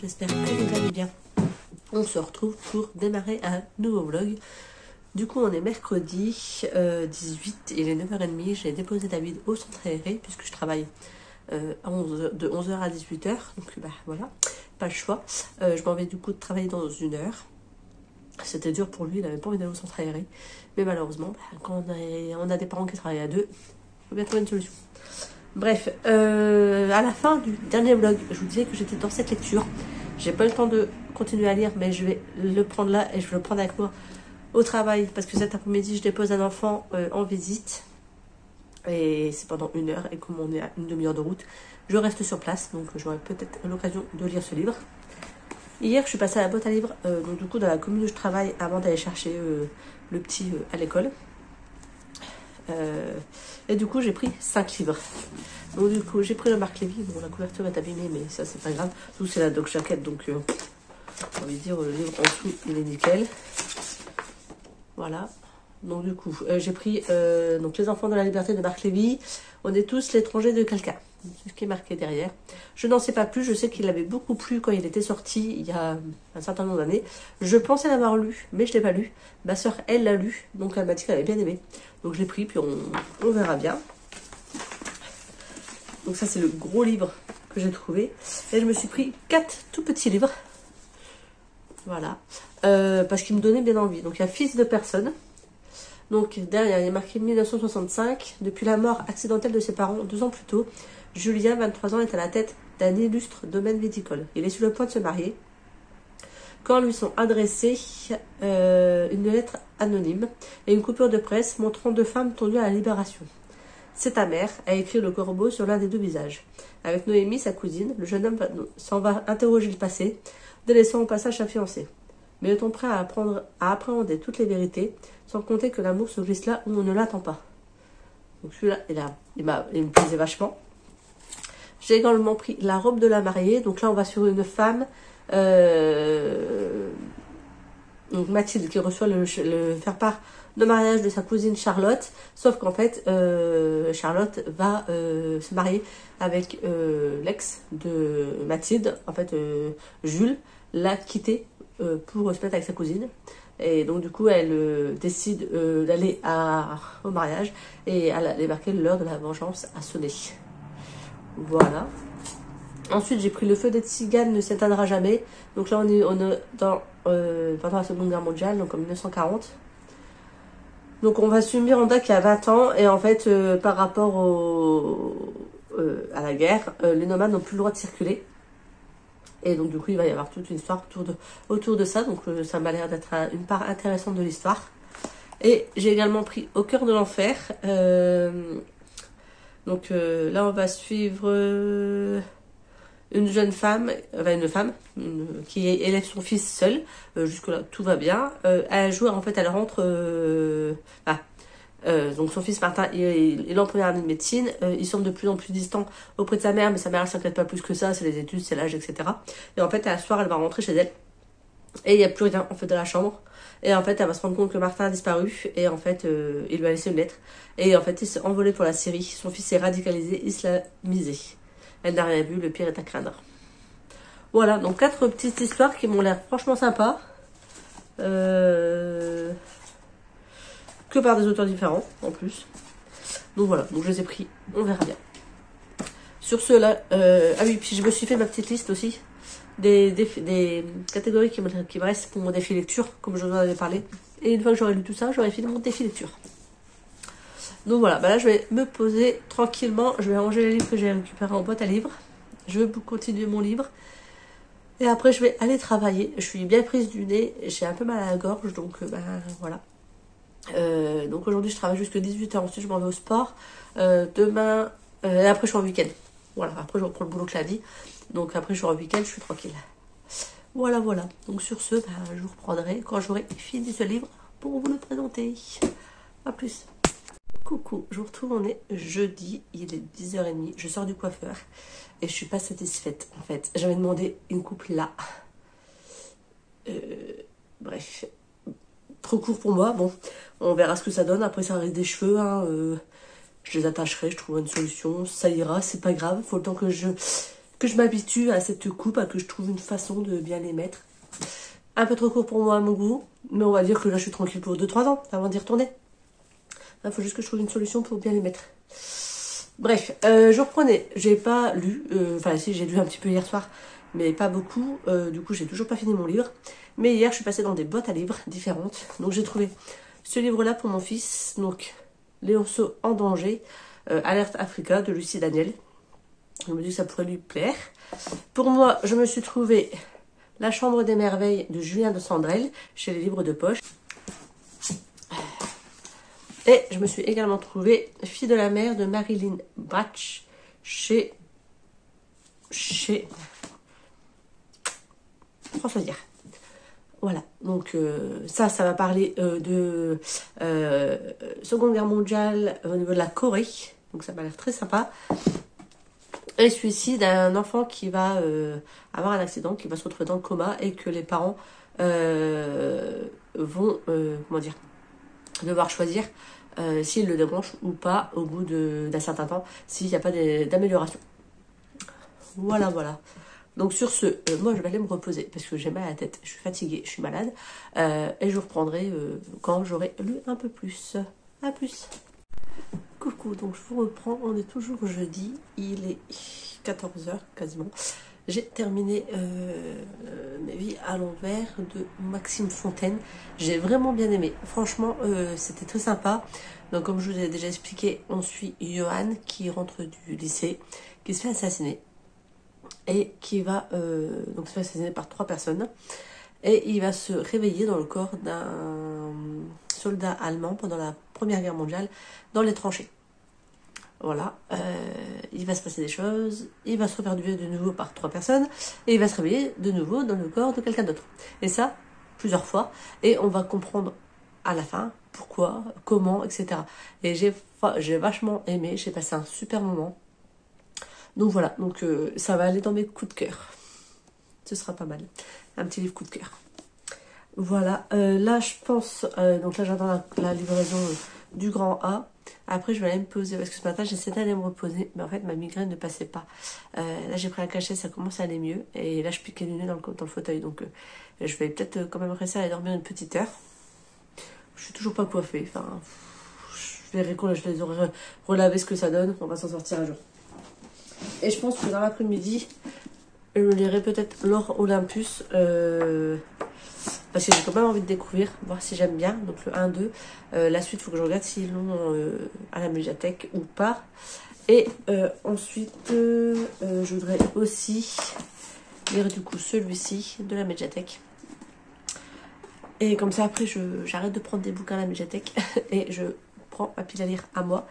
j'espère que vous allez bien. On se retrouve pour démarrer un nouveau vlog. Du coup on est mercredi 18, il est 9h30, j'ai déposé David au centre aéré puisque je travaille de 11h à 18h, donc bah voilà, pas le choix. Je m'en vais du coup de travailler dans une heure. C'était dur pour lui, il n'avait pas envie d'aller au centre aéré, mais malheureusement, bah, quand on a des parents qui travaillent à deux, il faut bien trouver une solution. Bref, à la fin du dernier vlog, je vous disais que j'étais dans cette lecture. J'ai pas eu le temps de continuer à lire, mais je vais le prendre là et je vais le prendre avec moi au travail parce que cet après-midi, je dépose un enfant en visite et c'est pendant une heure et comme on est à une demi-heure de route, je reste sur place, donc j'aurai peut-être l'occasion de lire ce livre. Hier, je suis passée à la boîte à livres, donc du coup dans la commune où je travaille avant d'aller chercher le petit à l'école. Et du coup j'ai pris 5 livres. Donc du coup j'ai pris le Marc Lévy. Bon, la couverture est abîmée, mais ça c'est pas grave. Tout c'est la Doc Jacket, donc j'ai envie de dire le livre en dessous il est nickel. Voilà. Donc du coup j'ai pris donc Les Enfants de la Liberté de Marc Lévy. On est tous l'étranger de quelqu'un. C'est ce qui est marqué derrière. Je n'en sais pas plus. Je sais qu'il avait beaucoup plu quand il était sorti il y a un certain nombre d'années. Je pensais l'avoir lu, mais je ne l'ai pas lu. Ma soeur, elle l'a lu, donc elle m'a dit qu'elle avait bien aimé. Donc je l'ai pris, puis on verra bien. Donc ça, c'est le gros livre que j'ai trouvé. Et je me suis pris 4 tout petits livres. Voilà. Parce qu'il me donnait bien envie. Donc il y a Fils de personne. Donc derrière, il y a marqué 1965. Depuis la mort accidentelle de ses parents 2 ans plus tôt, Julien, 23 ans, est à la tête d'un illustre domaine viticole. Il est sur le point de se marier quand lui sont adressées une lettre anonyme et une coupure de presse montrant 2 femmes tendues à la Libération. C'est ta mère, a écrit le corbeau sur l'un des 2 visages. Avec Noémie, sa cousine, le jeune homme s'en va interroger le passé, délaissant au passage sa fiancée. Mais est-on prêt à appréhender toutes les vérités, sans compter que l'amour se glisse là où on ne l'attend pas? Donc celui-là, il me plaisait vachement. J'ai également pris La robe de la mariée. Donc là, on va sur une femme, donc Mathilde, qui reçoit le faire-part de mariage de sa cousine Charlotte. Sauf qu'en fait, Charlotte va se marier avec l'ex de Mathilde. En fait, Jules l'a quitté pour se mettre avec sa cousine. Et donc du coup, elle décide d'aller au mariage. Et à débarquer, l'heure de la vengeance a sonné. Voilà. Ensuite, j'ai pris Le feu des tziganes ne s'éteindra jamais. Donc là, on est dans pendant la Seconde Guerre mondiale, donc en 1940. Donc on va suivre Miranda qui a 20 ans. Et en fait, par rapport à la guerre, les nomades n'ont plus le droit de circuler. Et donc du coup, il va y avoir toute une histoire autour de ça. Donc ça m'a l'air d'être une part intéressante de l'histoire. Et j'ai également pris Au cœur de l'enfer. Donc là, on va suivre une jeune femme, qui élève son fils seul. Jusque-là, tout va bien. Un jour, en fait, elle rentre... donc son fils Martin, il est en première année de médecine. Il semble de plus en plus distant auprès de sa mère, mais sa mère, elle s'inquiète pas plus que ça. C'est les études, c'est l'âge, etc. Et en fait, à la soir, elle va rentrer chez elle. Et il n'y a plus rien, en fait, dans la chambre. Et en fait, elle va se rendre compte que Martin a disparu. Et en fait, il lui a laissé une lettre. Et en fait, il s'est envolé pour la Syrie. Son fils est radicalisé, islamisé. Elle n'a rien vu, le pire est à craindre. Voilà, donc 4 petites histoires qui m'ont l'air franchement sympas. Que par des auteurs différents, en plus. Donc voilà, donc je les ai pris. On verra bien. Sur ceux-là, ah oui, puis je me suis fait ma petite liste aussi. Des catégories qui me restent pour mon défi lecture, comme je vous en avais parlé. Et une fois que j'aurai lu tout ça, j'aurai fini mon défi lecture. Donc voilà, bah là je vais me poser tranquillement. Je vais ranger les livres que j'ai récupérés en boîte à livres. Je vais continuer mon livre. Et après je vais aller travailler. Je suis bien prise du nez, j'ai un peu mal à la gorge, donc bah voilà. Donc aujourd'hui je travaille jusqu'à 18h, ensuite je m'en vais au sport. Demain, et après je suis en week-end. Voilà, après je reprends le boulot que la vie. Donc après je suis en week-end, je suis tranquille. Voilà, voilà. Donc sur ce, bah, je vous reprendrai quand j'aurai fini ce livre pour vous le présenter. A plus. Coucou, je vous retrouve, on est jeudi, il est 10h30, je sors du coiffeur et je suis pas satisfaite en fait. J'avais demandé une coupe là. Bref, trop court pour moi, bon, on verra ce que ça donne. Après ça reste des cheveux, hein, je les attacherai, je trouverai une solution, ça ira, c'est pas grave. Faut le temps que je que je m'habitue à cette coupe, que je trouve une façon de bien les mettre. Un peu trop court pour moi à mon goût, mais on va dire que là je suis tranquille pour 2-3 ans avant d'y retourner. Il faut juste que je trouve une solution pour bien les mettre. Bref, je reprenais. J'ai pas lu, enfin si, j'ai lu un petit peu hier soir, mais pas beaucoup. Du coup, j'ai toujours pas fini mon livre. Mais hier, je suis passée dans des boîtes à livres différentes. Donc j'ai trouvé ce livre-là pour mon fils. Donc, Léonceau en danger, Alerte Africa de Lucie Daniel. Je me dis que ça pourrait lui plaire. Pour moi, je me suis trouvé La Chambre des Merveilles de Julien de Sandrel chez les livres de poche. Et je me suis également trouvé Fille de la mer de Marilyn Brach chez François Dier. Voilà, donc ça va parler de Seconde Guerre mondiale au niveau de la Corée. Donc ça m'a l'air très sympa. Et celui-ci d'un enfant qui va avoir un accident, qui va se retrouver dans le coma et que les parents vont, comment dire, devoir choisir s'ils le débranchent ou pas au bout d'un certain temps, s'il n'y a pas d'amélioration. Voilà, voilà. Donc sur ce, moi je vais aller me reposer parce que j'ai mal à la tête, je suis fatiguée, je suis malade. Et je reprendrai quand j'aurai lu un peu plus. A plus. Coucou, donc je vous reprends, on est toujours jeudi, il est 14 h quasiment. J'ai terminé mes vies à l'envers de Maxime Fontaine. J'ai vraiment bien aimé. Franchement, c'était très sympa. Donc comme je vous ai déjà expliqué, on suit Johan qui rentre du lycée, qui se fait assassiner. Et qui va donc se faire assassiner par 3 personnes. Et il va se réveiller dans le corps d'un soldat allemand pendant la Première Guerre mondiale dans les tranchées. Voilà, il va se passer des choses, il va se refaire tuer de nouveau par 3 personnes, et il va se réveiller de nouveau dans le corps de quelqu'un d'autre. Et ça, plusieurs fois, et on va comprendre à la fin pourquoi, comment, etc. Et j'ai vachement aimé, j'ai passé un super moment. Donc voilà, donc ça va aller dans mes coups de cœur. Ce sera pas mal. Un petit livre coup de cœur. Voilà, là je pense, donc là j'attends la livraison du grand A. Après je vais aller me poser parce que ce matin j'essaie d'aller me reposer, mais en fait ma migraine ne passait pas. Là j'ai pris un cachet, ça commence à aller mieux. Et là je piquais du nez dans le fauteuil, donc je vais peut-être quand même rester à aller dormir une petite heure. Je suis toujours pas coiffée, enfin je verrai quand je les aurai relavé ce que ça donne, on va s'en sortir un jour. Et je pense que dans l'après-midi, je me lirai peut-être L'Or Olympus. Parce que j'ai quand même envie de découvrir, voir si j'aime bien. Donc le 1-2. La suite, il faut que je regarde s'ils l'ont à la médiathèque ou pas. Et ensuite, je voudrais aussi lire du coup celui-ci de la médiathèque. Et comme ça, après, j'arrête de prendre des bouquins à la médiathèque. Et je prends ma pile à lire à moi.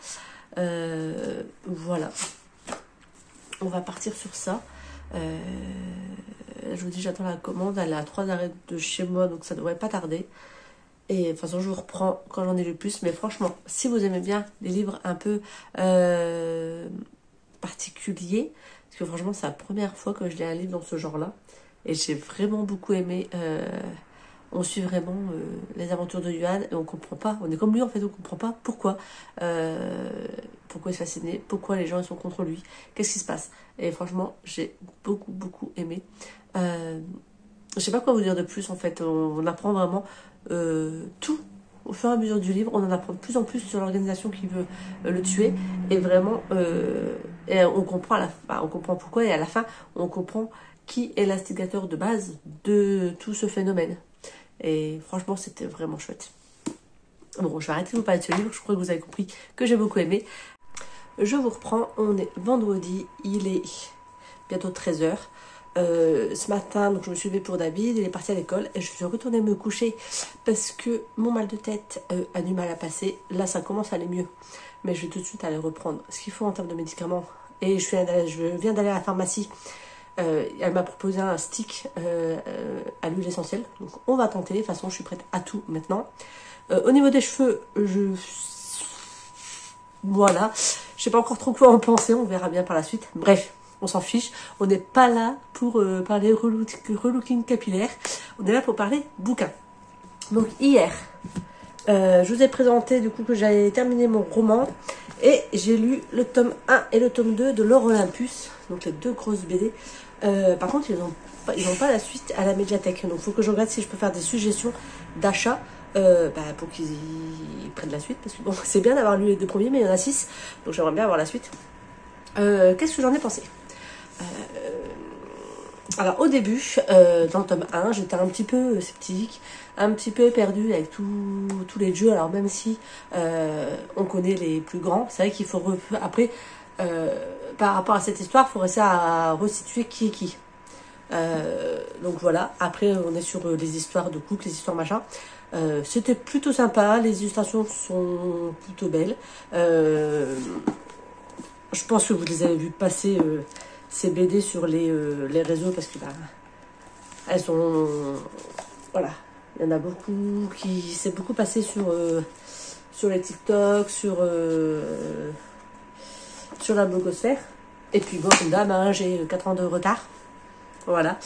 Voilà. On va partir sur ça. Je vous dis, j'attends la commande. Elle est à 3 arrêts de chez moi, donc ça devrait pas tarder. Et de toute façon, je vous reprends quand j'en ai lu plus. Mais franchement, si vous aimez bien les livres un peu particuliers, parce que franchement, c'est la première fois que je lis un livre dans ce genre-là. Et j'ai vraiment beaucoup aimé. On suit vraiment les aventures de Johan et on comprend pas. On est comme lui en fait, on comprend pas pourquoi. Pourquoi il se fait assassiner, pourquoi les gens ils sont contre lui, qu'est-ce qui se passe. Et franchement, j'ai beaucoup aimé. Je sais pas quoi vous dire de plus en fait. On apprend vraiment tout au fur et à mesure du livre. On en apprend de plus en plus sur l'organisation qui veut le tuer. Et vraiment, et on comprend on comprend pourquoi. Et à la fin, on comprend qui est l'instigateur de base de tout ce phénomène. Et franchement, c'était vraiment chouette. Bon, je vais arrêter de vous parler de ce livre. Je crois que vous avez compris que j'ai beaucoup aimé. Je vous reprends. On est vendredi. Il est bientôt 13 h. Ce matin, donc je me suis levée pour David. Il est parti à l'école. Et je suis retournée me coucher parce que mon mal de tête a du mal à passer. Là, ça commence à aller mieux. Mais je vais tout de suite aller reprendre ce qu'il faut en termes de médicaments. Et je viens d'aller à la pharmacie. Elle m'a proposé un stick à l'huile essentielle. Donc on va tenter. De toute façon, je suis prête à tout maintenant. Au niveau des cheveux, voilà. Je sais pas encore trop quoi en penser. On verra bien par la suite. Bref, on s'en fiche. On n'est pas là pour parler relooking capillaire. On est là pour parler bouquin. Donc hier, Je vous ai présenté du coup que j'avais terminé mon roman. Et j'ai lu le tome 1 et le tome 2 de l'Or Olympus. Donc les deux grosses BD. Par contre, ils n'ont pas la suite à la médiathèque. Donc il faut que je regarde si je peux faire des suggestions d'achat. Pour qu'ils prennent la suite. Parce que bon, c'est bien d'avoir lu les deux premiers, mais il y en a 6. Donc j'aimerais bien avoir la suite. Qu'est-ce que j'en ai pensé? Alors au début, dans le tome 1, j'étais un petit peu sceptique, un petit peu perdue avec tous les jeux. Alors même si on connaît les plus grands, c'est vrai qu'il faut après, par rapport à cette histoire, il faut réussir à resituer qui est qui. Donc voilà, après on est sur les histoires de couple, les histoires machin. C'était plutôt sympa, les illustrations sont plutôt belles. Je pense que vous les avez vues passer ces BD sur les réseaux parce que elles sont... Voilà, il y en a beaucoup qui s'est beaucoup passé sur les TikTok, sur la blogosphère. Et puis bon, comme d'hab, j'ai 4 ans de retard. Voilà.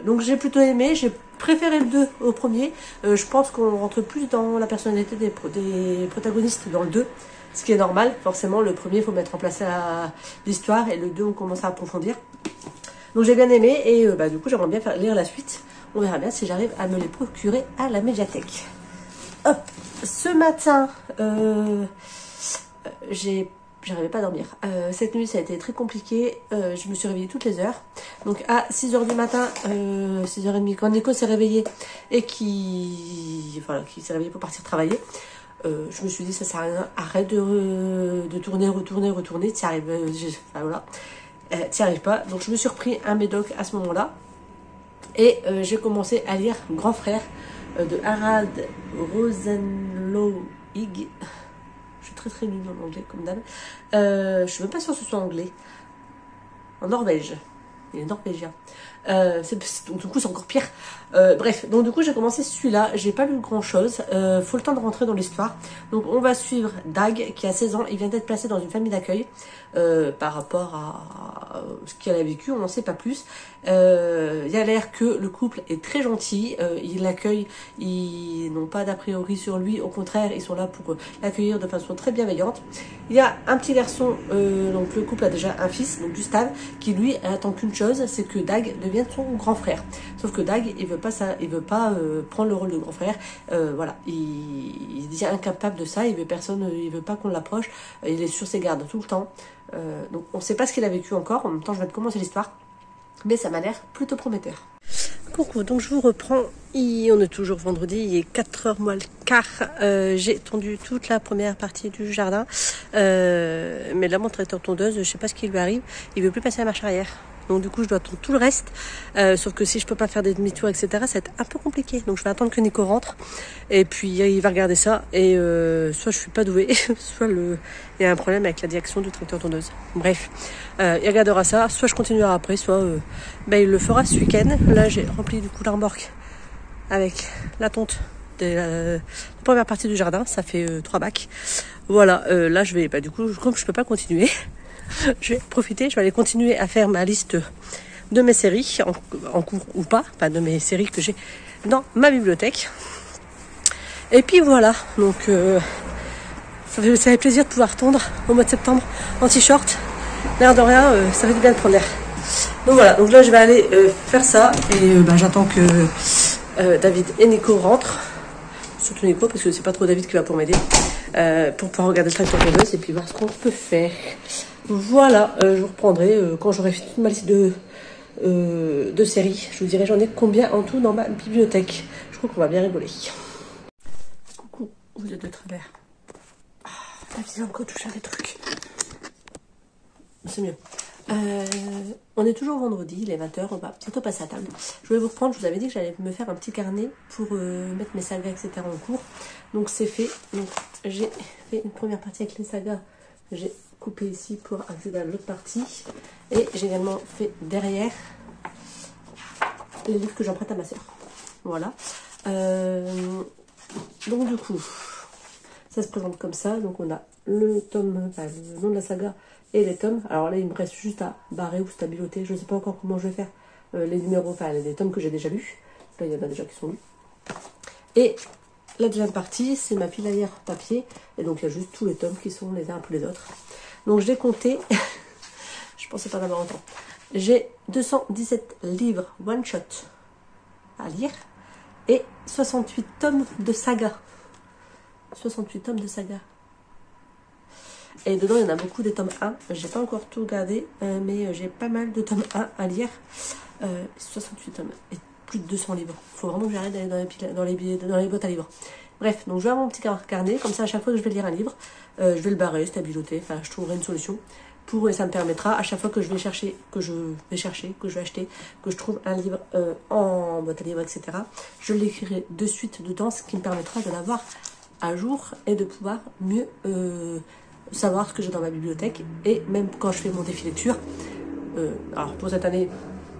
Donc j'ai plutôt aimé, j'ai préféré le 2 au premier. Je pense qu'on rentre plus dans la personnalité des protagonistes dans le 2. Ce qui est normal, forcément, le premier, il faut mettre en place l'histoire, et le 2, on commence à approfondir. Donc j'ai bien aimé, et du coup, j'aimerais bien lire la suite. On verra bien si j'arrive à me les procurer à la médiathèque. Hop, ce matin, j'arrivais pas à dormir. Cette nuit, ça a été très compliqué. Je me suis réveillée toutes les heures. Donc à 6h du matin, 6h30, quand Nico s'est réveillé, et qui s'est réveillé pour partir travailler, je me suis dit ça sert à rien, arrête de tourner, retourner, t'y arrives, t'y arrives pas. Donc je me suis repris un médoc à ce moment-là et j'ai commencé à lire Grand Frère de Harald Rosenloig. Je suis très nulle en anglais comme d'hab. Je suis même pas sûre que ce soit anglais. En Norvège. Il est norvégien. Donc du coup c'est encore pire. Bref, donc du coup j'ai commencé celui-là, j'ai pas lu grand chose, faut le temps de rentrer dans l'histoire. Donc on va suivre Dag qui a 16 ans, il vient d'être placé dans une famille d'accueil. Par rapport à ce qu'elle a vécu, on n'en sait pas plus. Il y a l'air que le couple est très gentil, ils l'accueillent, ils n'ont pas d'a priori sur lui, au contraire ils sont là pour l'accueillir de façon très bienveillante. Il y a un petit garçon, donc le couple a déjà un fils, donc Gustave, qui lui attend qu'une chose, c'est que Dag devienne son grand frère. Sauf que Dag, il veut pas ça, il veut pas prendre le rôle de grand frère. Voilà, il est déjà incapable de ça, il veut pas qu'on l'approche, il est sur ses gardes tout le temps. Donc on ne sait pas ce qu'il a vécu encore, en même temps je vais te commencer l'histoire, mais ça m'a l'air plutôt prometteur. Coucou, donc je vous reprends, on est toujours vendredi, il est 4h moins le quart, j'ai tondu toute la première partie du jardin, mais là mon tracteur tondeuse, je sais pas ce qui lui arrive, il veut plus passer à marche arrière. Donc du coup je dois attendre tout le reste, sauf que si je peux pas faire des demi-tours etc, ça va être un peu compliqué. Donc je vais attendre que Nico rentre et puis il va regarder ça et soit je suis pas douée, soit il y a un problème avec la direction du tracteur tondeuse. Bref, il regardera ça, soit je continuerai après, soit il le fera ce week-end. Là j'ai rempli du coup la remorque avec la tonte de la première partie du jardin, ça fait 3 bacs. Voilà, là je vais, du coup comme je peux pas continuer, je vais profiter, je vais aller continuer à faire ma liste de mes séries, en cours ou pas, de mes séries que j'ai dans ma bibliothèque. Et puis voilà, donc ça fait plaisir de pouvoir tondre au mois de septembre en t-shirt. L'air de rien, ça fait du bien de prendre l'air. Donc voilà, donc là je vais aller faire ça et j'attends que David et Nico rentrent. Surtout Nico parce que c'est pas trop David qui va pour m'aider. Pour pouvoir regarder le tracteur tondeuse et puis voir ce qu'on peut faire. Voilà, je vous reprendrai quand j'aurai fini ma liste de séries. Je vous dirai j'en ai combien en tout dans ma bibliothèque. Je crois qu'on va bien rigoler. Coucou, vous êtes de travers. La vie a encore touché à des trucs. C'est mieux. On est toujours vendredi, il est 20h, on va bientôt passer à table. Je voulais vous reprendre, je vous avais dit que j'allais me faire un petit carnet pour mettre mes sagas, etc. en cours. Donc c'est fait. Donc j'ai fait une première partie avec les sagas. J'ai coupé ici pour accéder à l'autre partie. Et j'ai également fait derrière les livres que j'emprunte à ma soeur. Voilà. Donc du coup, ça se présente comme ça. Donc on a le tome, le nom de la saga et les tomes. Alors là, il me reste juste à barrer ou stabiloter. Je ne sais pas encore comment je vais faire les numéros, les tomes que j'ai déjà lus. Là, il y en a déjà qui sont lus. Et la deuxième partie, c'est ma pile à lire papier. Et donc, il y a juste tous les tomes qui sont les uns après les autres. Donc, j'ai compté. Je pensais pas en avoir autant. J'ai 217 livres one-shot à lire. Et 68 tomes de saga. 68 tomes de saga. Et dedans, il y en a beaucoup des tomes 1. J'ai pas encore tout regardé, mais j'ai pas mal de tomes 1 à lire. 68 tomes et plus de 200 livres. Faut vraiment que j'arrête d'aller dans les boîtes à livres. Bref, donc je vais avoir mon petit carnet. Comme ça, à chaque fois que je vais lire un livre, je vais le barrer, stabiloter. Enfin, je trouverai une solution. Et ça me permettra, à chaque fois que je vais chercher, que je vais acheter, que je trouve un livre en boîte à livres, etc., je l'écrirai de suite dedans, ce qui me permettra de l'avoir à jour et de pouvoir mieux savoir ce que j'ai dans ma bibliothèque. Et même quand je fais mon défi lecture, alors pour cette année,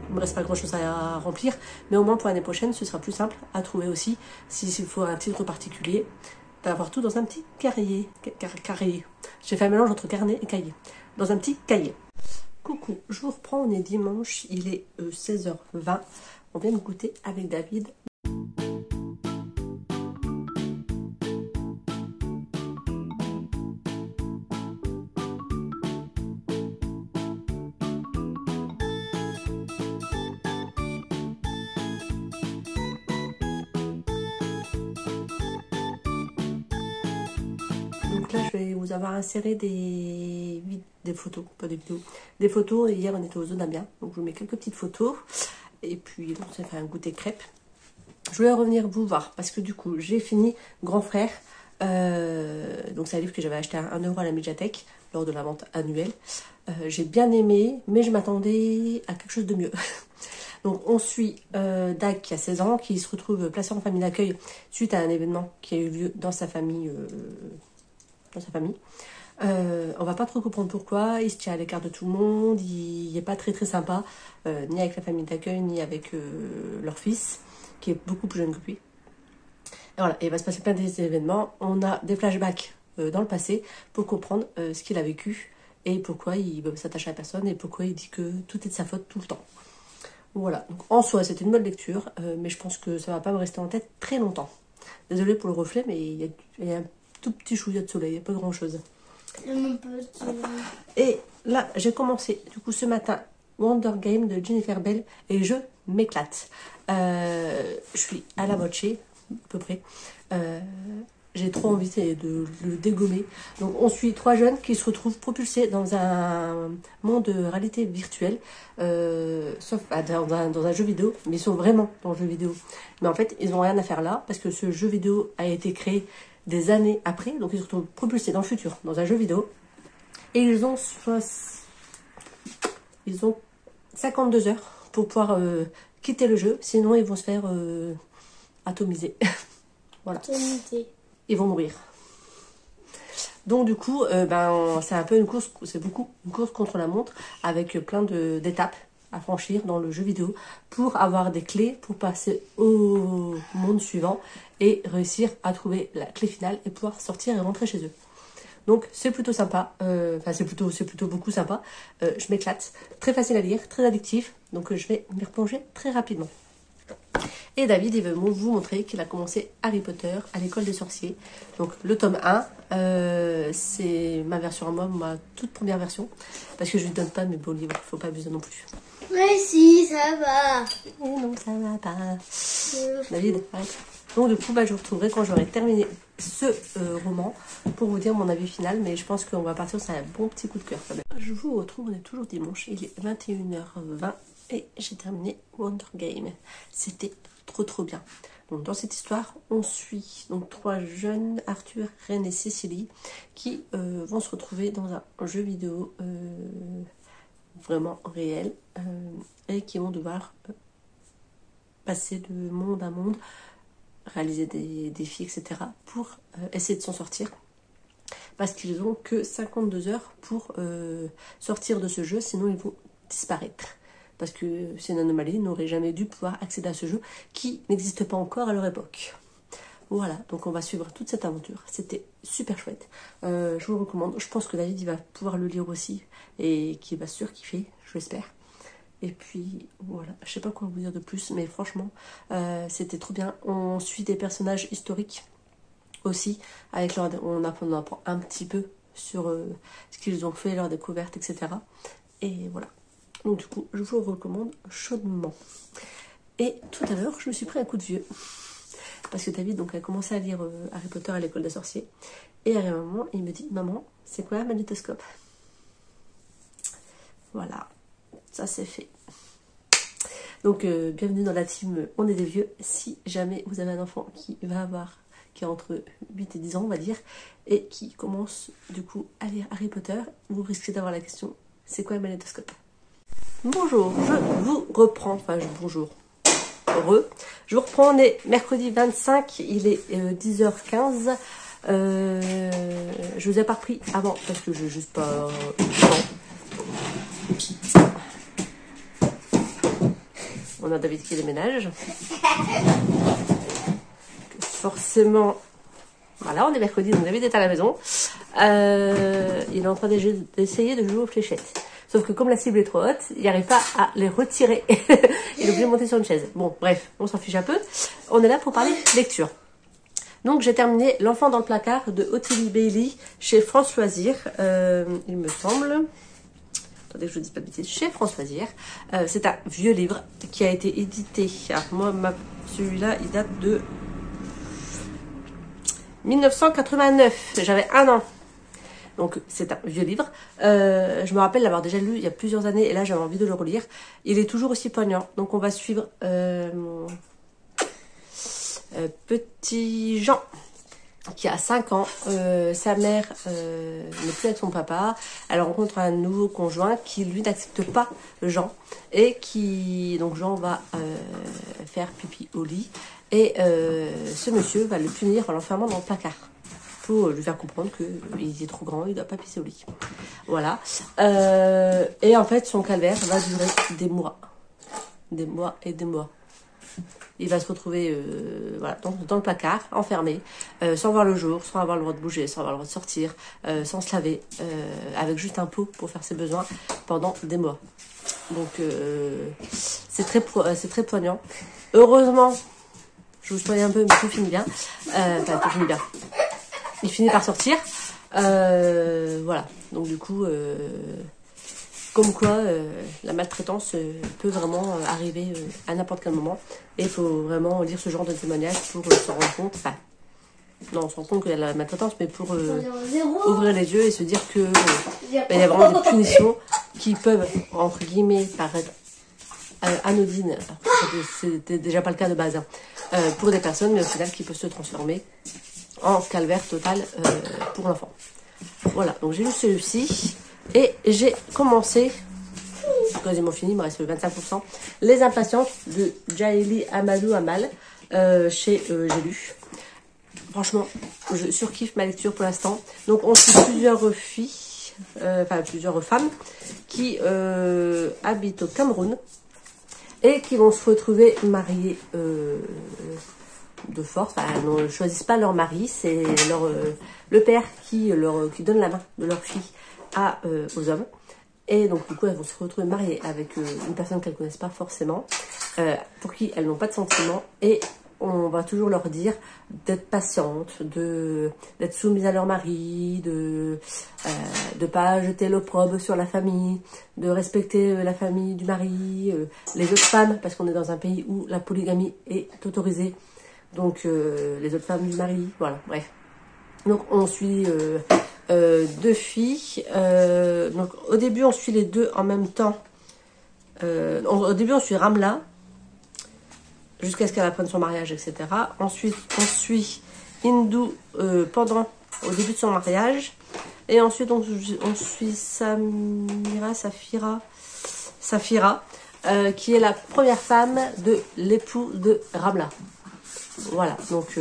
il ne me reste pas grand chose à remplir, mais au moins pour l'année prochaine, ce sera plus simple à trouver aussi, s'il faut un titre particulier, d'avoir tout dans un petit cahier. J'ai fait un mélange entre carnet et cahier. Dans un petit cahier. Coucou, je vous reprends, on est dimanche, il est 16h20. On vient de goûter avec David. Donc là, je vais vous avoir inséré des photos, pas des vidéos, des photos. Et hier, on était aux Zoo d'Amiens, donc je vous mets quelques petites photos. Et puis, on s'est fait un goûter crêpe. Je voulais revenir vous voir, parce que du coup, j'ai fini Grand Frère. Donc c'est un livre que j'avais acheté à 1 € à la médiathèque, lors de la vente annuelle. J'ai bien aimé, mais je m'attendais à quelque chose de mieux. Donc on suit Dag qui a 16 ans, qui se retrouve placé en famille d'accueil suite à un événement qui a eu lieu dans sa famille. On va pas trop comprendre pourquoi, il se tient à l'écart de tout le monde, il est pas très très sympa, ni avec la famille d'accueil, ni avec leur fils, qui est beaucoup plus jeune que lui. Et voilà, et il va se passer plein d'événements, on a des flashbacks dans le passé pour comprendre ce qu'il a vécu, et pourquoi il veut s'attacher à personne, et pourquoi il dit que tout est de sa faute tout le temps. Voilà, donc en soi c'était une bonne lecture, mais je pense que ça va pas me rester en tête très longtemps. Désolée pour le reflet, mais il y a un tout petit chouïa de soleil, il n'y a pas grand chose. Et là, j'ai commencé du coup ce matin Wonder Game de Jennifer Bell et je m'éclate. Je suis à la moitié, à peu près. J'ai trop envie de le dégommer. Donc on suit 3 jeunes qui se retrouvent propulsés dans un monde de réalité virtuelle, sauf dans un jeu vidéo, mais ils sont vraiment dans le jeu vidéo. Mais en fait, ils n'ont rien à faire là, parce que ce jeu vidéo a été créé des années après, donc ils se retrouvent propulsés dans le futur, dans un jeu vidéo. Et ils ont 52 heures pour pouvoir quitter le jeu, sinon ils vont se faire atomiser. Voilà. Ils vont mourir. Donc du coup, c'est un peu une course, c'est beaucoup une course contre la montre, avec plein d'étapes à franchir dans le jeu vidéo pour avoir des clés pour passer au monde suivant et réussir à trouver la clé finale et pouvoir sortir et rentrer chez eux. Donc c'est plutôt sympa, c'est plutôt beaucoup sympa. Je m'éclate, très facile à lire, très addictif, donc je vais m'y replonger très rapidement. Et David, il veut vous montrer qu'il a commencé Harry Potter à l'école des sorciers. Donc le tome 1, c'est ma version à moi, ma toute première version. Parce que je ne lui donne pas mes beaux livres, faut pas abuser non plus. Mais si, ça va. Et non, ça va pas. David, arrête. Donc du coup, je vous retrouverai quand j'aurai terminé ce roman pour vous dire mon avis final. Mais je pense qu'on va partir sur un bon petit coup de cœur quand même. Je vous retrouve, on est toujours dimanche, il est 21h20 et j'ai terminé Wonder Game. C'était trop bien. Donc dans cette histoire, on suit donc 3 jeunes, Arthur, Ren et Cécilie, qui vont se retrouver dans un jeu vidéo vraiment réel et qui vont devoir passer de monde à monde, réaliser des défis, etc. pour essayer de s'en sortir. Parce qu'ils n'ont que 52 heures pour sortir de ce jeu, sinon ils vont disparaître. Parce que c'est une anomalie, ils n'auraient jamais dû pouvoir accéder à ce jeu qui n'existe pas encore à leur époque. Voilà, donc on va suivre toute cette aventure. C'était super chouette. Je vous le recommande. Je pense que David il va pouvoir le lire aussi et qu'il va surkiffer, je l'espère. Et puis voilà, je sais pas quoi vous dire de plus, mais franchement, c'était trop bien. On suit des personnages historiques aussi. On apprend un petit peu sur ce qu'ils ont fait, leur découverte, etc. Et voilà. Donc du coup, je vous le recommande chaudement. Et tout à l'heure, je me suis pris un coup de vieux. Parce que David donc, a commencé à lire Harry Potter à l'école des sorciers. Et à un moment, il me dit, maman, c'est quoi un magnétoscope? Voilà, ça c'est fait. Donc, bienvenue dans la team On est des vieux. Si jamais vous avez un enfant qui est entre 8 et 10 ans, on va dire, et qui commence du coup à lire Harry Potter, vous risquez d'avoir la question, c'est quoi un magnétoscope? Bonjour, je vous reprends, bonjour. Je vous reprends, on est mercredi 25, il est 10h15. Je vous ai pas repris avant parce que j'ai juste pas eu le temps. On a David qui déménage. Forcément, voilà, on est mercredi, donc David est à la maison. Il est en train d'essayer de jouer aux fléchettes. Sauf que comme la cible est trop haute, il n'arrive pas à les retirer. Il est obligé de monter sur une chaise. Bon, bref, on s'en fiche un peu. On est là pour parler lecture. Donc j'ai terminé L'enfant dans le placard de Ottilie Bailey chez France Loisirs, il me semble. Attendez que je ne dise pas de bêtises. Chez France Loisirs. C'est un vieux livre qui a été édité. Alors moi, celui-là, il date de 1989. J'avais 1 an. Donc c'est un vieux livre. Je me rappelle l'avoir déjà lu il y a plusieurs années et là j'avais envie de le relire. Il est toujours aussi poignant. Donc on va suivre petit Jean qui a 5 ans. Sa mère n'est plus avec son papa. Elle rencontre un nouveau conjoint qui lui n'accepte pas Jean et donc Jean va faire pipi au lit et ce monsieur va le punir en l'enfermant dans le placard. Pour lui faire comprendre qu'il est trop grand, il ne doit pas pisser au lit. Voilà. Et en fait, son calvaire va durer des mois. Des mois et des mois. Il va se retrouver voilà, dans le placard, enfermé, sans voir le jour, sans avoir le droit de bouger, sans avoir le droit de sortir, sans se laver, avec juste un pot pour faire ses besoins pendant des mois. Donc, c'est très poignant. Heureusement, je vous spoil un peu, mais tout finit bien. Tout finit bien. Il finit par sortir. Voilà. Donc du coup, comme quoi la maltraitance peut vraiment arriver à n'importe quel moment. Et il faut vraiment lire ce genre de témoignage pour s'en rendre compte. Enfin, non, on se rend compte qu'il y a la maltraitance, mais pour ouvrir les yeux et se dire que il y a vraiment des punitions qui peuvent, entre guillemets, paraître anodines. C'était déjà pas le cas de base. Hein, pour des personnes, mais au final qui peuvent se transformer en calvaire total pour l'enfant. Voilà, donc j'ai lu celui-ci et j'ai commencé, quasiment fini, il me reste 25%, Les Impatientes de Jaili Amadou Amal chez J'ai lu. Franchement, je surkiffe ma lecture pour l'instant. Donc on suit plusieurs filles, plusieurs femmes qui habitent au Cameroun et qui vont se retrouver mariées de force. Enfin, elles ne choisissent pas leur mari, c'est le père qui donne la main de leur fille aux hommes. Et donc du coup elles vont se retrouver mariées avec une personne qu'elles ne connaissent pas forcément, pour qui elles n'ont pas de sentiments, et on va toujours leur dire d'être patientes, d'être soumises à leur mari, de pas jeter l'opprobre sur la famille, de respecter la famille du mari, les autres femmes, parce qu'on est dans un pays où la polygamie est autorisée. Donc les autres femmes du mari, voilà, bref. Donc on suit 2 filles. Donc au début on suit les deux en même temps. Au début on suit Ramla, jusqu'à ce qu'elle apprenne son mariage, etc. Ensuite on suit Hindou au début de son mariage. Et ensuite on suit Safira, qui est la première femme de l'époux de Ramla. Voilà, donc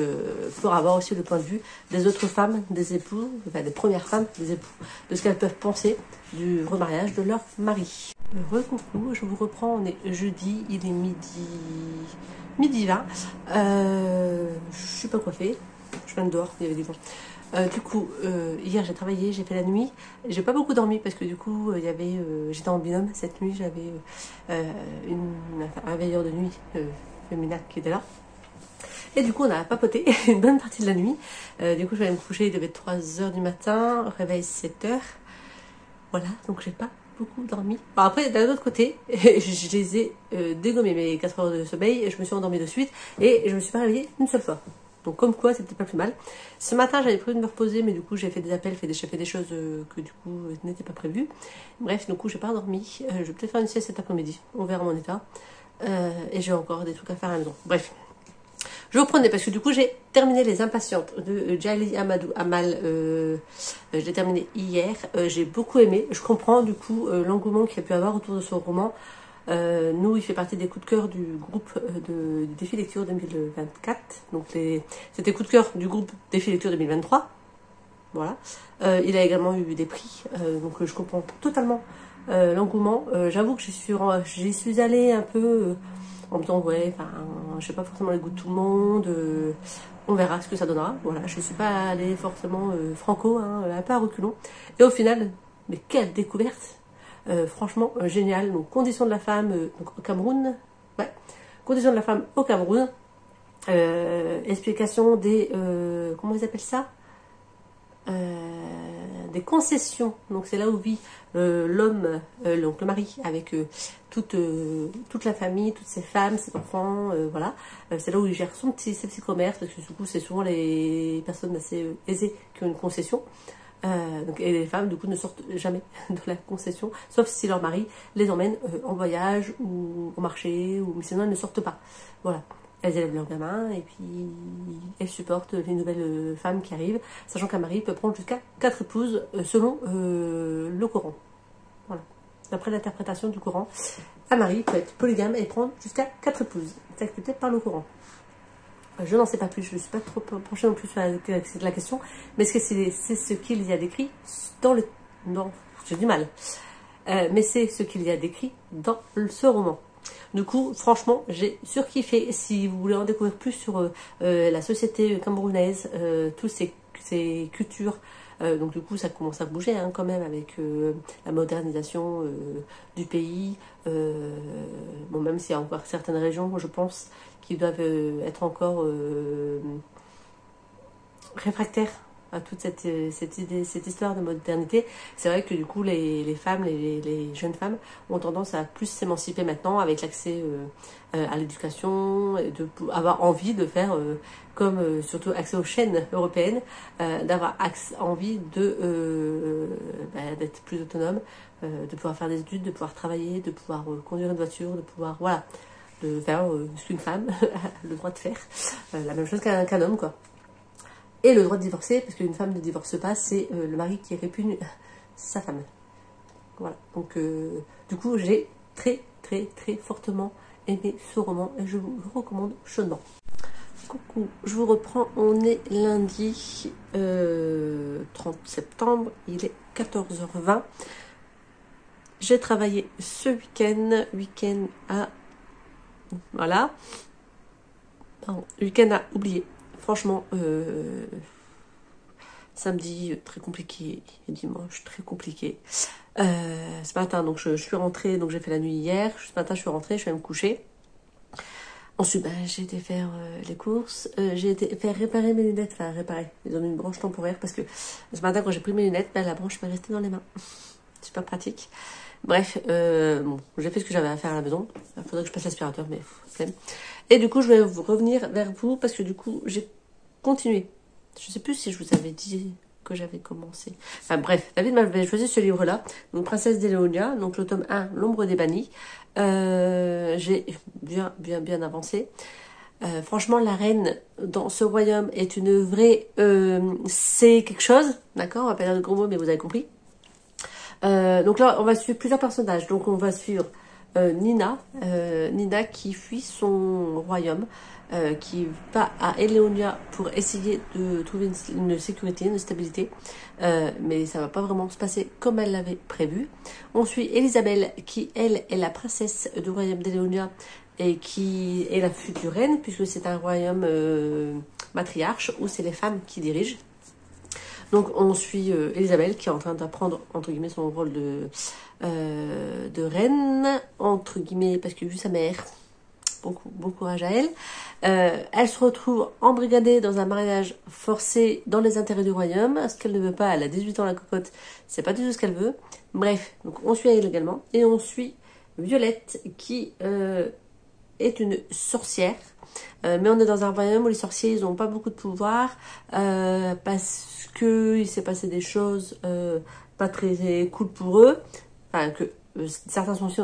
pour avoir aussi le point de vue des autres femmes, des époux, enfin des premières femmes des époux, de ce qu'elles peuvent penser du remariage de leur mari. Recoucou, je vous reprends, on est jeudi, il est midi 20. Je suis pas coiffée, je viens de dehors, il y avait du vent. Du coup, hier j'ai travaillé, j'ai fait la nuit, j'ai pas beaucoup dormi parce que du coup j'étais en binôme cette nuit, j'avais un veilleur de nuit féminin qui était là. Et du coup, on a papoté une bonne partie de la nuit. Du coup, je vais aller me coucher, il devait être 3h du matin, réveil 7h. Voilà, donc j'ai pas beaucoup dormi. Bon, après, d'un autre côté, je les ai dégommés mes 4 heures de sommeil, je me suis endormie de suite et je me suis pas réveillée une seule fois. Donc comme quoi, c'était pas plus mal. Ce matin, j'avais prévu de me reposer, mais du coup, j'ai fait des appels, j'ai fait des choses que du coup n'étaient pas prévues. Bref, du coup, j'ai pas dormi. Je vais peut-être faire une sieste cet après-midi. On verra mon état. Et j'ai encore des trucs à faire à la maison. Bref. Je vous reprenais parce que du coup, j'ai terminé Les Impatientes de Jali Amadou Amal. Je l'ai terminé hier. J'ai beaucoup aimé. Je comprends du coup l'engouement qu'il y a pu avoir autour de ce roman. Nous, il fait partie des coups de cœur du groupe du défi lecture 2024. Donc, c'était coup de cœur du groupe défi lecture 2023. Voilà. Il a également eu des prix. Donc, je comprends totalement l'engouement. J'avoue que j'y suis allée un peu en me disant, ouais, enfin, je sais pas forcément les goûts de tout le monde. On verra ce que ça donnera. Voilà. Je ne suis pas allée forcément franco, hein, un peu à reculons. Et au final, mais quelle découverte! Franchement, génial. Donc, conditions de la femme donc, au Cameroun. Ouais. Conditions de la femme au Cameroun. Explication des... comment ils appellent ça des concessions. Donc, c'est là où vit l'homme, donc le mari, avec toute la famille, toutes ses femmes, ses enfants. Voilà. C'est là où il gère ses petits commerces. Parce que du coup, c'est souvent les personnes assez aisées qui ont une concession. Donc, et les femmes, du coup, ne sortent jamais de la concession, sauf si leur mari les emmène en voyage ou au marché, mais sinon elles ne sortent pas. Voilà. Elles élèvent leurs gamins et puis elles supportent les nouvelles femmes qui arrivent, sachant qu'un mari peut prendre jusqu'à 4 épouses selon le Coran. Voilà. D'après l'interprétation du Coran, un mari peut être polygame et prendre jusqu'à 4 épouses. C'est accepté par le Coran. Je n'en sais pas plus, je ne suis pas trop penchée non plus sur la question, mais c'est ce qu'il y a décrit dans le... Non, j'ai du mal. Mais c'est ce qu'il y a décrit dans ce roman. Du coup, franchement, j'ai surkiffé. Si vous voulez en découvrir plus sur la société camerounaise, toutes ces cultures, donc du coup, ça commence à bouger hein, quand même avec la modernisation du pays. Bon, même s'il y a encore certaines régions, je pense, qui doivent être encore réfractaires à toute cette histoire de modernité. C'est vrai que du coup les femmes, les jeunes femmes ont tendance à plus s'émanciper maintenant avec l'accès à l'éducation, avoir envie de faire comme surtout accès aux chaînes européennes, d'avoir envie d'être plus autonome, de pouvoir faire des études, de pouvoir travailler, de pouvoir conduire une voiture, de pouvoir voilà, de faire ce qu'une femme a le droit de faire, la même chose qu'un homme quoi. Et le droit de divorcer, parce qu'une femme ne divorce pas, c'est le mari qui répugne sa femme. Voilà. Donc, du coup, j'ai très fortement aimé ce roman et je vous le recommande chaudement. Coucou, je vous reprends. On est lundi 30 septembre, il est 14h20. J'ai travaillé ce week-end à... Voilà. Pardon, week-end à oublier. Franchement, samedi très compliqué, et dimanche très compliqué. Ce matin, donc je suis rentrée, donc j'ai fait la nuit hier. Ce matin, je suis rentrée, je suis allée me coucher. Ensuite, j'ai été faire les courses. J'ai été faire réparer mes lunettes, enfin réparer. Ils ont mis une branche temporaire parce que ce matin, quand j'ai pris mes lunettes, la branche m'est restée dans les mains. Super pratique. Bref, bon, j'ai fait ce que j'avais à faire à la maison. Il faudrait que je passe l'aspirateur, mais flemme. Et du coup, je vais revenir vers vous parce que du coup, j'ai continué. Je ne sais plus si je vous avais dit que j'avais commencé. Enfin bref, David m'avait choisi ce livre-là, donc Princesse d'Eléonia, donc le tome 1, L'ombre des bannis. J'ai bien avancé. Franchement, la reine dans ce royaume est une vraie... c'est quelque chose, d'accord? On va pas dire de gros mots, mais vous avez compris. Donc là, on va suivre plusieurs personnages. Donc on va suivre Nina qui fuit son royaume, qui va à Eléonia pour essayer de trouver une sécurité, une stabilité, mais ça va pas vraiment se passer comme elle l'avait prévu. On suit Elisabeth qui, elle, est la princesse du royaume d'Eléonia et qui est la future reine, puisque c'est un royaume matriarche où c'est les femmes qui dirigent. Donc on suit Elisabeth qui est en train d'apprendre entre guillemets son rôle de reine, entre guillemets, parce que vu sa mère, Bon courage à elle. Elle se retrouve embrigadée dans un mariage forcé dans les intérêts du royaume. Ce qu'elle ne veut pas, elle a 18 ans la cocotte, c'est pas du tout ce qu'elle veut. Bref, donc on suit elle également. Et on suit Violette qui est une sorcière. Mais on est dans un royaume où les sorciers ils n'ont pas beaucoup de pouvoir parce que il s'est passé des choses pas très cool pour eux. Enfin que certains sorciers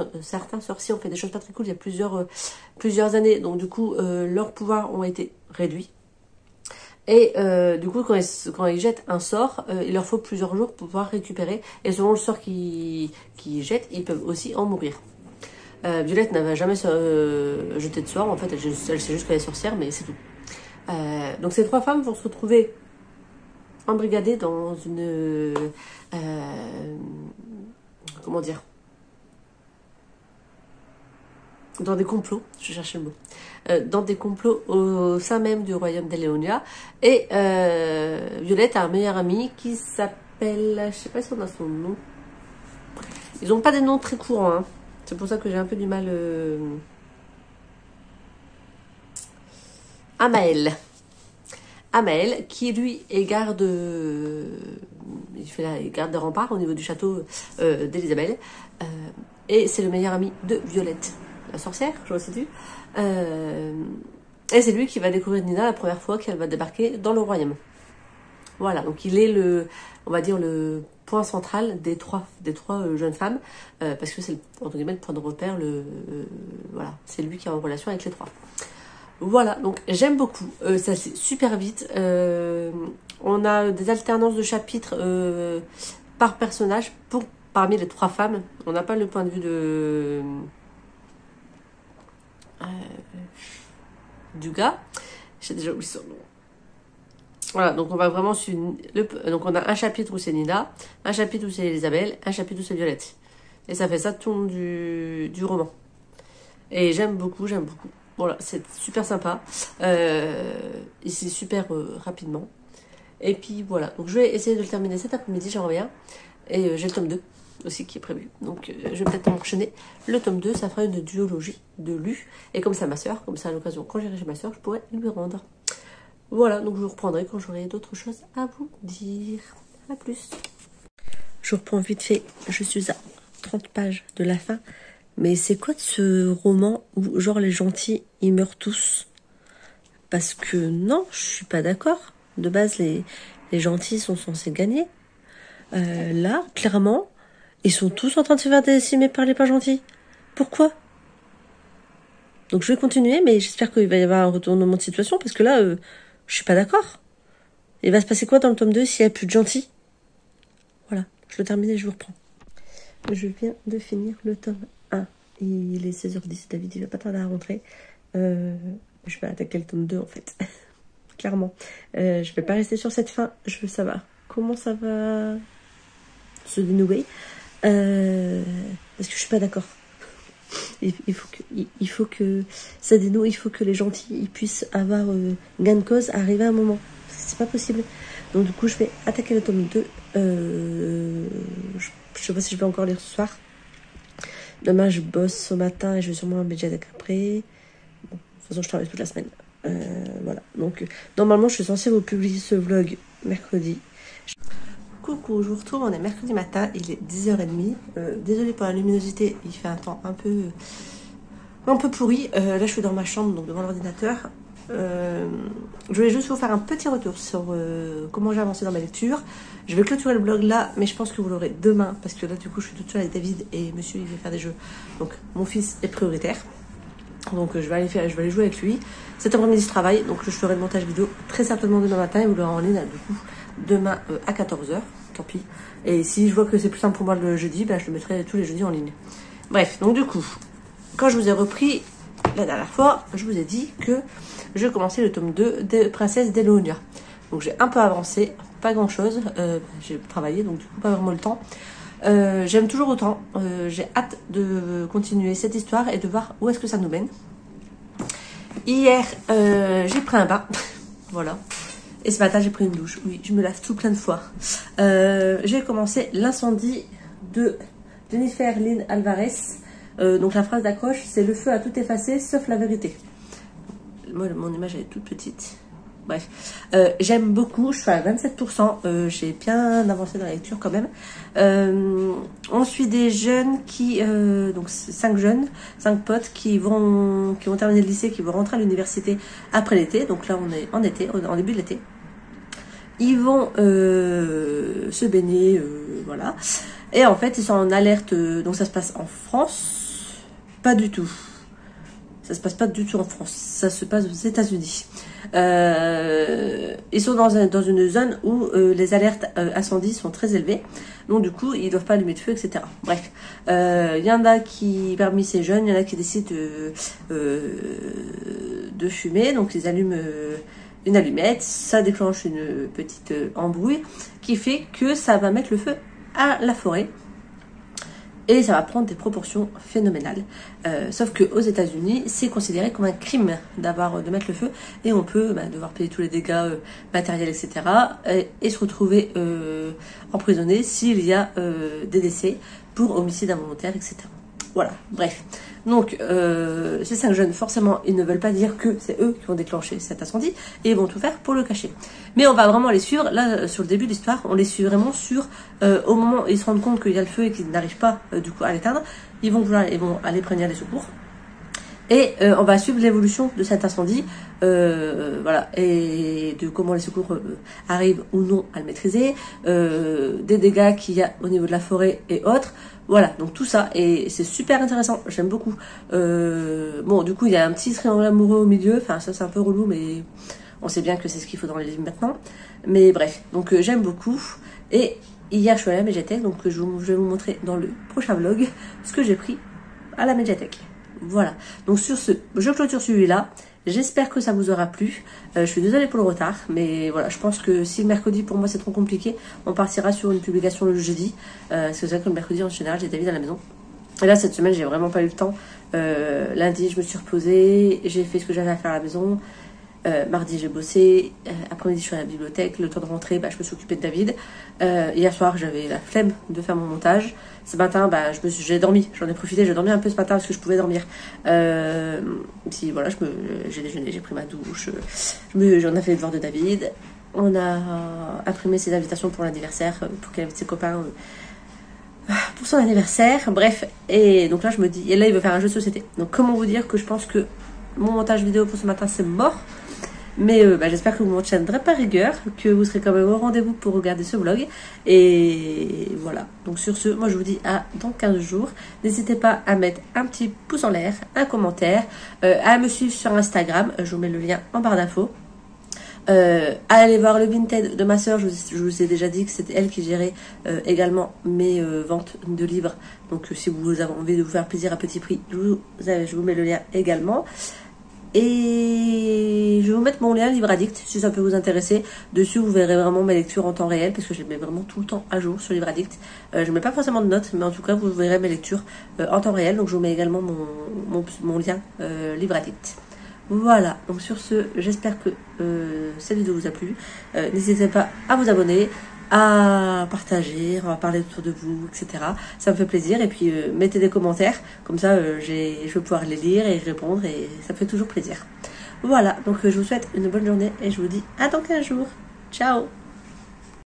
ont fait des choses pas très cool il y a plusieurs années. Donc du coup leurs pouvoirs ont été réduits. Et du coup quand ils jettent un sort, il leur faut plusieurs jours pour pouvoir récupérer. Et selon le sort qu'ils jettent, ils peuvent aussi en mourir. Violette n'avait jamais jeté de sort, en fait, elle sait juste qu'elle est sorcière, mais c'est tout. Donc ces trois femmes vont se retrouver embrigadées dans une... comment dire, dans des complots, je cherchais le mot, dans des complots au sein même du royaume d'Eléonia. Et Violette a un meilleur ami qui s'appelle... Je sais pas si on a son nom. Ils n'ont pas des noms très courants, hein. C'est pour ça que j'ai un peu du mal... Amael, qui lui est garde... il fait la garde des remparts au niveau du château d'Elisabeth. Et c'est le meilleur ami de Violette, la sorcière, je me situe. Et c'est lui qui va découvrir Nina la première fois qu'elle va débarquer dans le royaume. Voilà, donc il est on va dire le point central des trois jeunes femmes, parce que c'est entre guillemets le point de repère, voilà, c'est lui qui est en relation avec les trois. Voilà, donc j'aime beaucoup, ça c'est super vite, on a des alternances de chapitres par personnage parmi les trois femmes. On n'a pas le point de vue du gars, j'ai déjà oublié son nom. Voilà, donc on va vraiment donc on a un chapitre où c'est Nina, un chapitre où c'est Elisabeth, un chapitre où c'est Violette. Et ça fait ça tout le long du roman. Et j'aime beaucoup. Voilà, c'est super sympa. Et c'est super rapidement. Et puis voilà, donc je vais essayer de le terminer cet après-midi, j'en reviens. Et j'ai le tome 2 aussi qui est prévu. Donc je vais peut-être enchaîner le tome 2, ça fera une duologie de lu. Et comme ça ma soeur, comme ça à l'occasion, quand j'irai chez ma soeur, je pourrai lui rendre. Voilà, donc je vous reprendrai quand j'aurai d'autres choses à vous dire. A plus. Je reprends vite fait, je suis à 30 pages de la fin. Mais c'est quoi de ce roman où genre les gentils, ils meurent tous? Parce que non, je suis pas d'accord. De base, les gentils sont censés gagner. Là, clairement, ils sont tous en train de se faire décimer par les pas gentils. Pourquoi? Donc je vais continuer, mais j'espère qu'il va y avoir un retournement de situation, parce que là... je suis pas d'accord. Il va se passer quoi dans le tome 2 s'il n'y a plus de gentils? Voilà, je le termine et je vous reprends. Je viens de finir le tome 1. Il est 16h10, David, il va pas tarder à rentrer. Je vais attaquer le tome 2 en fait. Clairement. Je vais pas rester sur cette fin. Je veux savoir comment ça va se dénouer. Parce que je suis pas d'accord. Il faut que ça dénoue, il faut que les gentils ils puissent avoir gain de cause, arriver à un moment. C'est pas possible. Donc du coup, je vais attaquer le tome 2. Je sais pas si je vais encore lire ce soir. Demain, je bosse au matin et je vais sûrement un budget après. Bon, de toute façon, je travaille toute la semaine. Voilà. Donc, normalement, je suis censée vous publier ce vlog mercredi. Coucou, je vous retrouve, on est mercredi matin, il est 10h30. Désolée pour la luminosité, il fait un temps un peu pourri. Là, je suis dans ma chambre, donc devant l'ordinateur. Je voulais juste vous faire un petit retour sur comment j'ai avancé dans ma lecture. Je vais clôturer le blog là, mais je pense que vous l'aurez demain, parce que là, du coup, je suis toute seule avec David et monsieur, il va faire des jeux. Donc, mon fils est prioritaire. Donc, je vais aller jouer avec lui. Cet après-midi, je travaille, donc je ferai le montage vidéo très certainement demain matin et vous l'aurez en ligne, du coup, demain à 14h. Tant pis. Et si je vois que c'est plus simple pour moi le jeudi, ben, je le mettrai tous les jeudis en ligne. Bref, donc du coup, quand je vous ai repris la dernière fois, je vous ai dit que je commençais le tome 2 de Princesse d'Eléonia. Donc j'ai un peu avancé, pas grand chose. J'ai travaillé, donc du coup pas vraiment le temps. J'aime toujours autant. J'ai hâte de continuer cette histoire et de voir où est-ce que ça nous mène. Hier, j'ai pris un bain. Voilà. Et ce matin, j'ai pris une douche. Oui, je me lave tout plein de fois. J'ai commencé l'incendie de Jennifer Lynn Alvarez. Donc la phrase d'accroche, c'est le feu a tout effacé sauf la vérité. Moi, mon image elle est toute petite. Bref, j'aime beaucoup, je suis à 27%, j'ai bien avancé dans la lecture quand même. On suit des jeunes qui, donc 5 jeunes, 5 potes qui vont terminer le lycée, qui vont rentrer à l'université après l'été. Donc là on est en été, en début de l'été. Ils vont se baigner, voilà. Et en fait ils sont en alerte, donc ça se passe en France, pas du tout. Ça se passe pas du tout en France, ça se passe aux États-Unis. Ils sont dans une zone où les alertes incendies sont très élevées, donc du coup ils doivent pas allumer de feu, etc. Bref, il y en a qui, parmi ces jeunes, il y en a qui décident de fumer, donc ils allument une allumette, ça déclenche une petite embrouille qui fait que ça va mettre le feu à la forêt. Et ça va prendre des proportions phénoménales. Sauf qu'aux États-Unis, c'est considéré comme un crime de mettre le feu. Et on peut devoir payer tous les dégâts matériels, etc. Et se retrouver emprisonné s'il y a des décès pour homicide involontaire, etc. Voilà, bref. Donc, ces 5 jeunes, forcément, ils ne veulent pas dire que c'est eux qui vont déclencher cet incendie. Et ils vont tout faire pour le cacher. Mais on va vraiment les suivre. Là, sur le début de l'histoire, on les suit vraiment sur... au moment où ils se rendent compte qu'il y a le feu et qu'ils n'arrivent pas, du coup, à l'éteindre, ils vont aller prévenir les secours. Et on va suivre l'évolution de cet incendie, voilà, et de comment les secours arrivent ou non à le maîtriser, des dégâts qu'il y a au niveau de la forêt et autres. Voilà, donc tout ça, et c'est super intéressant, j'aime beaucoup. Bon, du coup, il y a un petit triangle amoureux au milieu, enfin ça c'est un peu relou, mais on sait bien que c'est ce qu'il faut dans les livres maintenant. Mais bref, donc j'aime beaucoup. Et hier je suis allée à la médiathèque, donc je vais vous montrer dans le prochain vlog ce que j'ai pris à la médiathèque. Voilà, donc sur ce, je clôture celui-là. J'espère que ça vous aura plu. Je suis désolée pour le retard, mais voilà, je pense que si le mercredi pour moi c'est trop compliqué, on partira sur une publication le jeudi. C'est vrai que le mercredi en général j'ai David à la maison. Et là cette semaine j'ai vraiment pas eu le temps. Lundi je me suis reposée, j'ai fait ce que j'avais à faire à la maison. Mardi j'ai bossé, après-midi je suis à la bibliothèque, le temps de rentrer je me suis occupée de David. Hier soir j'avais la flemme de faire mon montage. Ce matin j'ai dormi, j'en ai profité, j'ai dormi un peu ce matin parce que je pouvais dormir. Si voilà, j'ai déjeuné, j'ai pris ma douche, j'en ai fait les devoirs de David. On a imprimé ses invitations pour l'anniversaire, pour qu'il invite ses copains pour son anniversaire, bref. Et donc là je me dis, et là il veut faire un jeu de société. Donc comment vous dire que je pense que mon montage vidéo pour ce matin c'est mort. Mais j'espère que vous ne m'en tiendrez pas rigueur, que vous serez quand même au rendez-vous pour regarder ce vlog. Et voilà, donc sur ce, moi je vous dis à dans 15 jours. N'hésitez pas à mettre un petit pouce en l'air, un commentaire, à me suivre sur Instagram, je vous mets le lien en barre d'infos. Allez voir le Vinted de ma soeur, je vous ai déjà dit que c'était elle qui gérait également mes ventes de livres. Donc si vous avez envie de vous faire plaisir à petit prix, je vous mets le lien également. Et je vais vous mettre mon lien Livre Addict si ça peut vous intéresser. Dessus vous verrez vraiment mes lectures en temps réel parce que je les mets vraiment tout le temps à jour sur Livre Addict. Je mets pas forcément de notes, mais en tout cas vous verrez mes lectures en temps réel. Donc je vous mets également mon lien Livre Addict. Voilà, donc sur ce, j'espère que cette vidéo vous a plu. N'hésitez pas à vous abonner, à partager, on va parler autour de vous, etc. Ça me fait plaisir. Et puis mettez des commentaires, comme ça je vais pouvoir les lire et répondre et ça me fait toujours plaisir. Voilà, donc je vous souhaite une bonne journée et je vous dis à dans 15 jours. Ciao!